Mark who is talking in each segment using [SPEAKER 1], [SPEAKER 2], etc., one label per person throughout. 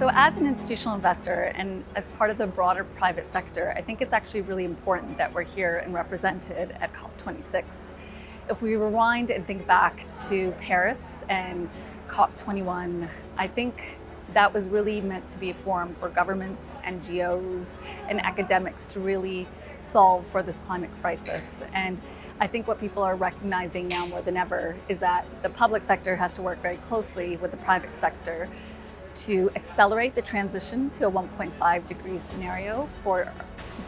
[SPEAKER 1] So as an institutional investor and as part of the broader private sector, I think it's actually really important that we're here and represented at COP26. If we rewind and think back to Paris and COP21, I think that was really meant to be a forum for governments, NGOs, and academics to really solve for this climate crisis. And I think what people are recognizing now more than ever is that the public sector has to work very closely with the private sector to accelerate the transition to a 1.5 degree scenario for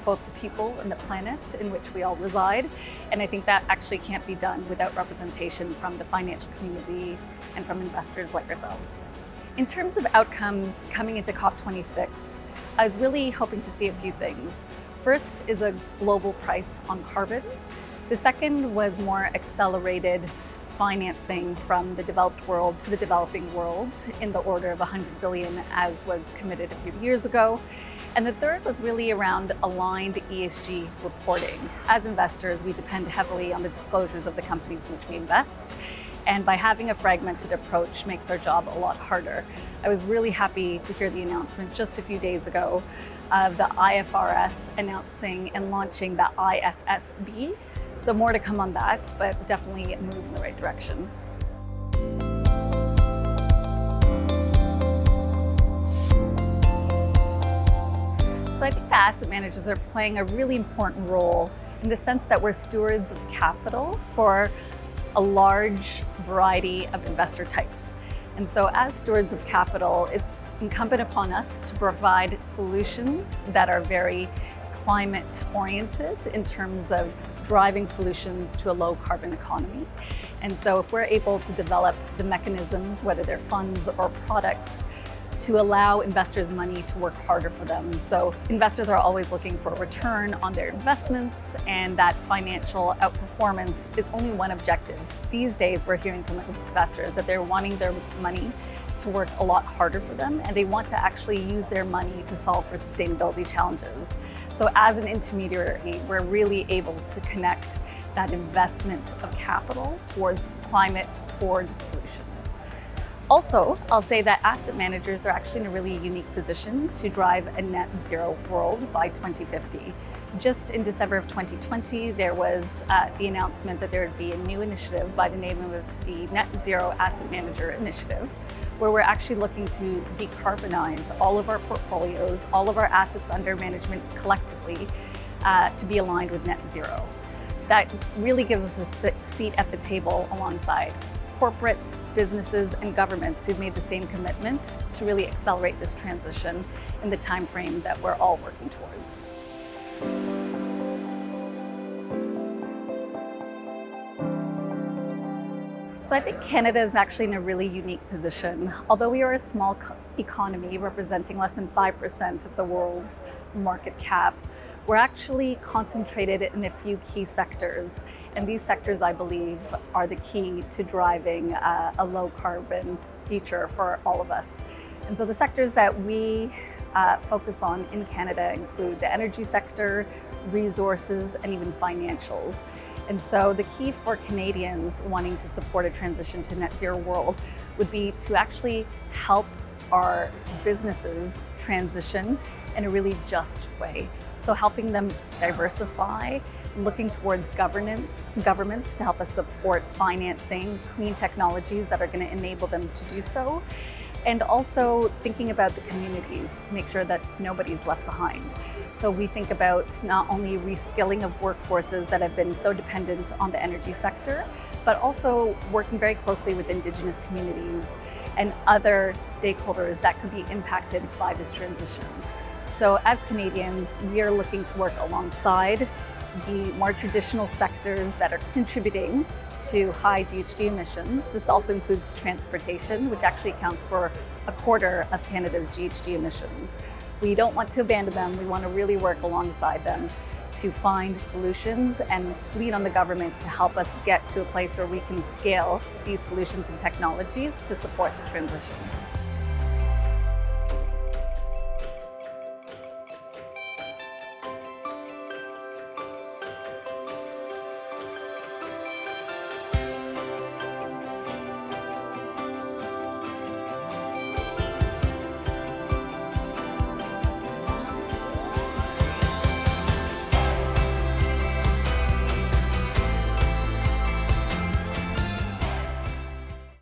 [SPEAKER 1] both the people and the planet in which we all reside. And I think that actually can't be done without representation from the financial community and from investors like ourselves. In terms of outcomes coming into COP26, I was really hoping to see a few things. First is a global price on carbon. The second was more accelerated financing from the developed world to the developing world in the order of 100 billion as was committed a few years ago. And the third was really around aligned ESG reporting. As investors, we depend heavily on the disclosures of the companies in which we invest. And by having a fragmented approach makes our job a lot harder. I was really happy to hear the announcement just a few days ago of the IFRS announcing and launching the ISSB. So more to come on that, but definitely a move in the right direction. So I think the asset managers are playing a really important role in the sense that we're stewards of capital for a large variety of investor types. And so as stewards of capital, it's incumbent upon us to provide solutions that are very climate oriented in terms of driving solutions to a low carbon economy. And so if we're able to develop the mechanisms, whether they're funds or products, to allow investors' money to work harder for them. So investors are always looking for a return on their investments, and that financial outperformance is only one objective. These days, we're hearing from investors that they're wanting their money to work a lot harder for them, and they want to actually use their money to solve for sustainability challenges. So as an intermediary, we're really able to connect that investment of capital towards climate forward solutions. Also, I'll say that asset managers are actually in a really unique position to drive a net zero world by 2050. Just in December of 2020, there was the announcement that there would be a new initiative by the name of the Net Zero Asset Manager Initiative, where we're actually looking to decarbonize all of our portfolios, all of our assets under management collectively to be aligned with net zero. That really gives us a seat at the table alongside corporates, businesses, and governments who've made the same commitment to really accelerate this transition in the time frame that we're all working towards. So I think Canada is actually in a really unique position. Although we are a small economy representing less than 5% of the world's market cap, we're actually concentrated in a few key sectors. And these sectors, I believe, are the key to driving a low carbon future for all of us. And so the sectors that we focus on in Canada include the energy sector, resources, and even financials. And so the key for Canadians wanting to support a transition to net zero world would be to actually help our businesses transition in a really just way. So helping them diversify, looking towards governments to help us support financing, clean technologies that are going to enable them to do so, and also thinking about the communities to make sure that nobody's left behind. So we think about not only reskilling of workforces that have been so dependent on the energy sector, but also working very closely with Indigenous communities and other stakeholders that could be impacted by this transition. So as Canadians, we are looking to work alongside the more traditional sectors that are contributing to high GHG emissions. This also includes transportation, which actually accounts for a quarter of Canada's GHG emissions. We don't want to abandon them. We want to really work alongside them to find solutions and lean on the government to help us get to a place where we can scale these solutions and technologies to support the transition.